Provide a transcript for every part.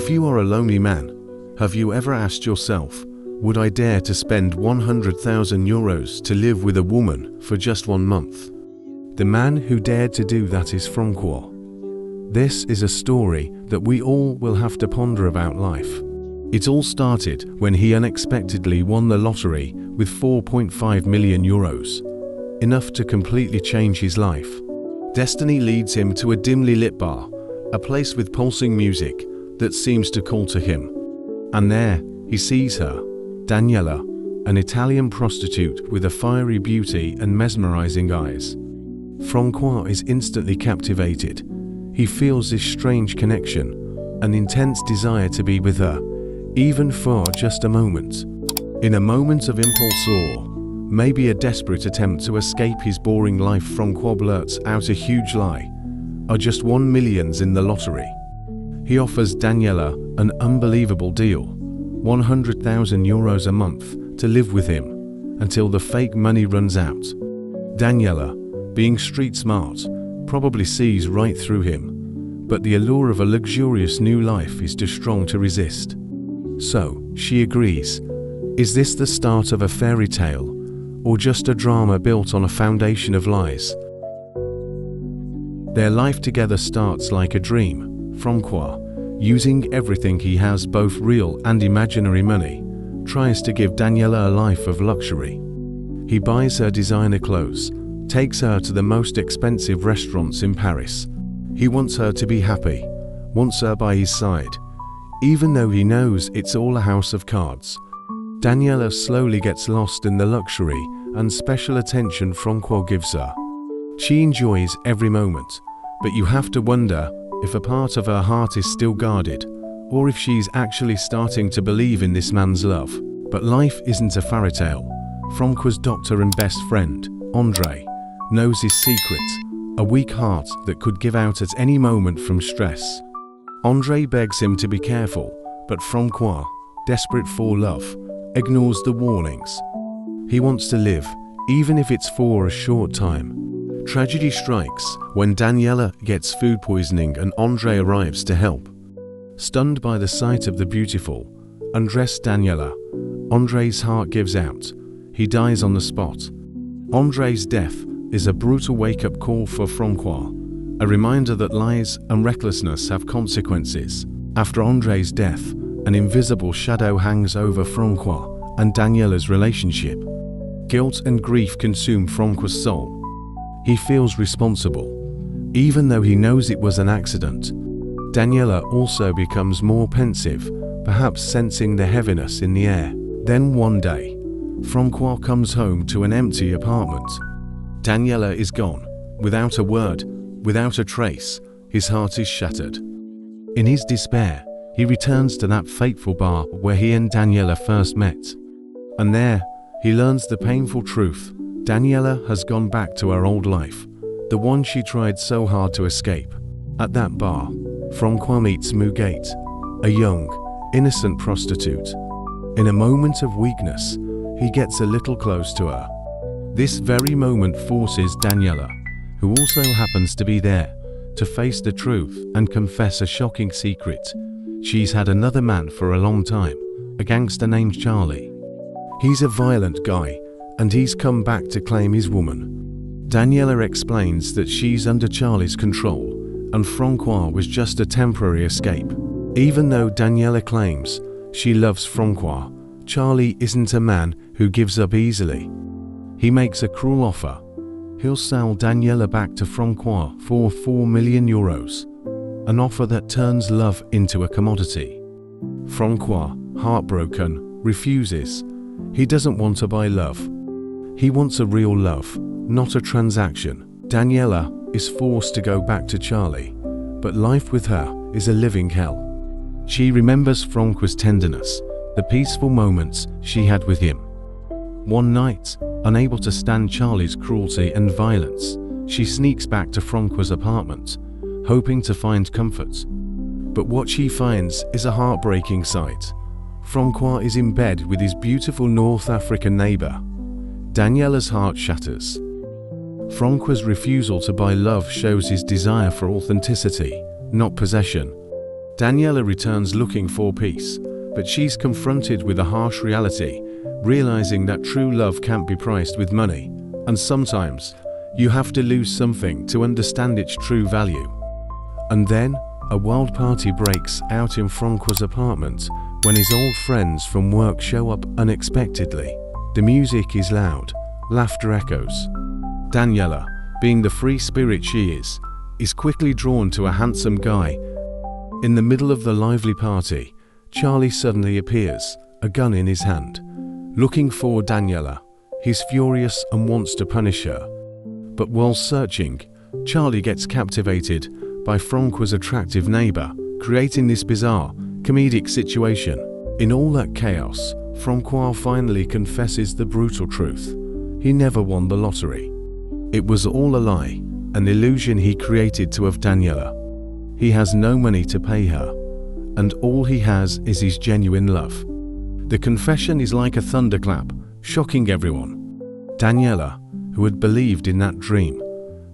If you are a lonely man, have you ever asked yourself, would I dare to spend 100,000 euros to live with a woman for just 1 month? The man who dared to do that is Francois. This is a story that we all will have to ponder about life. It all started when he unexpectedly won the lottery with 4.5 million euros, enough to completely change his life. Destiny leads him to a dimly lit bar, a place with pulsing music that seems to call to him. And there, he sees her, Daniela, an Italian prostitute with a fiery beauty and mesmerizing eyes. Francois is instantly captivated. He feels this strange connection, an intense desire to be with her, even for just a moment. In a moment of impulse or maybe a desperate attempt to escape his boring life, Francois blurts out a huge lie. Are just 1 million in the lottery. He offers Daniela an unbelievable deal, 100,000 euros a month to live with him until the fake money runs out. Daniela, being street smart, probably sees right through him, but the allure of a luxurious new life is too strong to resist. So, she agrees. Is this the start of a fairy tale, or just a drama built on a foundation of lies? Their life together starts like a dream. Francois, using everything he has, both real and imaginary money, tries to give Daniela a life of luxury. He buys her designer clothes, takes her to the most expensive restaurants in Paris. He wants her to be happy, wants her by his side, even though he knows it's all a house of cards. Daniela slowly gets lost in the luxury and special attention Francois gives her. She enjoys every moment, but you have to wonder if a part of her heart is still guarded, or if she's actually starting to believe in this man's love. But life isn't a fairy tale. Francois' doctor and best friend, André, knows his secret, a weak heart that could give out at any moment from stress. André begs him to be careful, but Francois, desperate for love, ignores the warnings. He wants to live, even if it's for a short time. Tragedy strikes when Daniela gets food poisoning and André arrives to help. Stunned by the sight of the beautiful, undressed Daniela, André's heart gives out. He dies on the spot. André's death is a brutal wake-up call for Francois, a reminder that lies and recklessness have consequences. After André's death, an invisible shadow hangs over Francois and Daniela's relationship. Guilt and grief consume Francois' soul. He feels responsible, even though he knows it was an accident. Daniela also becomes more pensive, perhaps sensing the heaviness in the air. Then one day, Francois comes home to an empty apartment. Daniela is gone, without a word, without a trace. His heart is shattered. In his despair, he returns to that fateful bar where he and Daniela first met. And there, he learns the painful truth. Daniela has gone back to her old life, the one she tried so hard to escape. At that bar, Francois meets Mugate, a young, innocent prostitute. In a moment of weakness, he gets a little close to her. This very moment forces Daniela, who also happens to be there, to face the truth and confess a shocking secret. She's had another man for a long time, a gangster named Charlie. He's a violent guy, and he's come back to claim his woman. Daniela explains that she's under Charlie's control, and Francois was just a temporary escape. Even though Daniela claims she loves Francois, Charlie isn't a man who gives up easily. He makes a cruel offer. He'll sell Daniela back to Francois for 4 million euros, an offer that turns love into a commodity. Francois, heartbroken, refuses. He doesn't want to buy love. He wants a real love, not a transaction. Daniela is forced to go back to Charlie, but life with her is a living hell. She remembers Francois' tenderness, the peaceful moments she had with him. One night, unable to stand Charlie's cruelty and violence, she sneaks back to Francois' apartment, hoping to find comfort. But what she finds is a heartbreaking sight. Francois is in bed with his beautiful North African neighbor. Daniela's heart shatters. Francois' refusal to buy love shows his desire for authenticity, not possession. Daniela returns looking for peace, but she's confronted with a harsh reality, realizing that true love can't be priced with money, and sometimes you have to lose something to understand its true value. And then, a wild party breaks out in Francois's apartment when his old friends from work show up unexpectedly. The music is loud, laughter echoes. Daniela, being the free spirit she is quickly drawn to a handsome guy. In the middle of the lively party, Charlie suddenly appears, a gun in his hand. Looking for Daniela, he's furious and wants to punish her. But while searching, Charlie gets captivated by Francois's attractive neighbor, creating this bizarre, comedic situation. In all that chaos, Francois finally confesses the brutal truth. He never won the lottery. It was all a lie, an illusion he created to have Daniela. He has no money to pay her, and all he has is his genuine love. The confession is like a thunderclap, shocking everyone. Daniela, who had believed in that dream,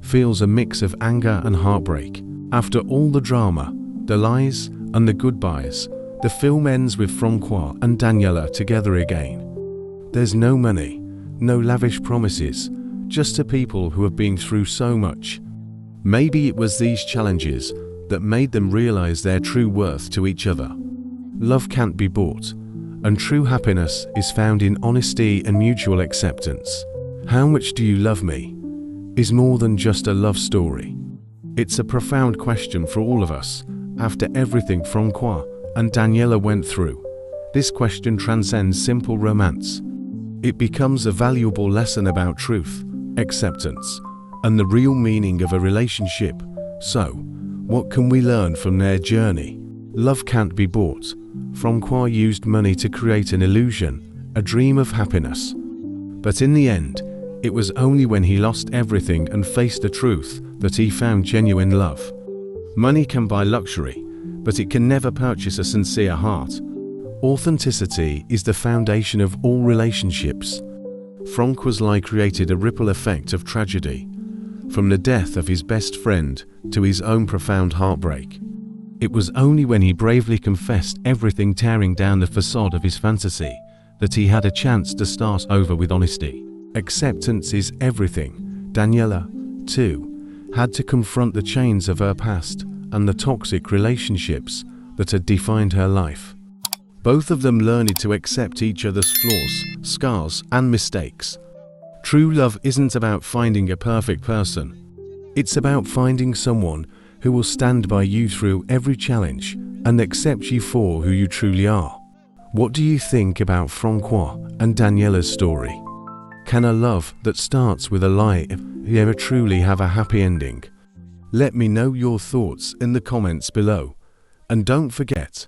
feels a mix of anger and heartbreak. After all the drama, the lies, and the goodbyes, the film ends with Francois and Daniela together again. There's no money, no lavish promises, just two people who have been through so much. Maybe it was these challenges that made them realize their true worth to each other. Love can't be bought, and true happiness is found in honesty and mutual acceptance. How much do you love me? Is more than just a love story. It's a profound question for all of us. After everything Francois and Daniela went through, this question transcends simple romance. It becomes a valuable lesson about truth, acceptance, and the real meaning of a relationship. So, what can we learn from their journey? Love can't be bought. Francois used money to create an illusion, a dream of happiness. But in the end, it was only when he lost everything and faced the truth that he found genuine love. Money can buy luxury, but it can never purchase a sincere heart. Authenticity is the foundation of all relationships. Francois's lie created a ripple effect of tragedy, from the death of his best friend to his own profound heartbreak. It was only when he bravely confessed everything, tearing down the facade of his fantasy, that he had a chance to start over with honesty. Acceptance is everything. Daniela, too, had to confront the chains of her past and the toxic relationships that had defined her life. Both of them learned to accept each other's flaws, scars, and mistakes. True love isn't about finding a perfect person. It's about finding someone who will stand by you through every challenge and accept you for who you truly are. What do you think about Francois and Daniela's story? Can a love that starts with a lie ever truly have a happy ending? Let me know your thoughts in the comments below. And don't forget,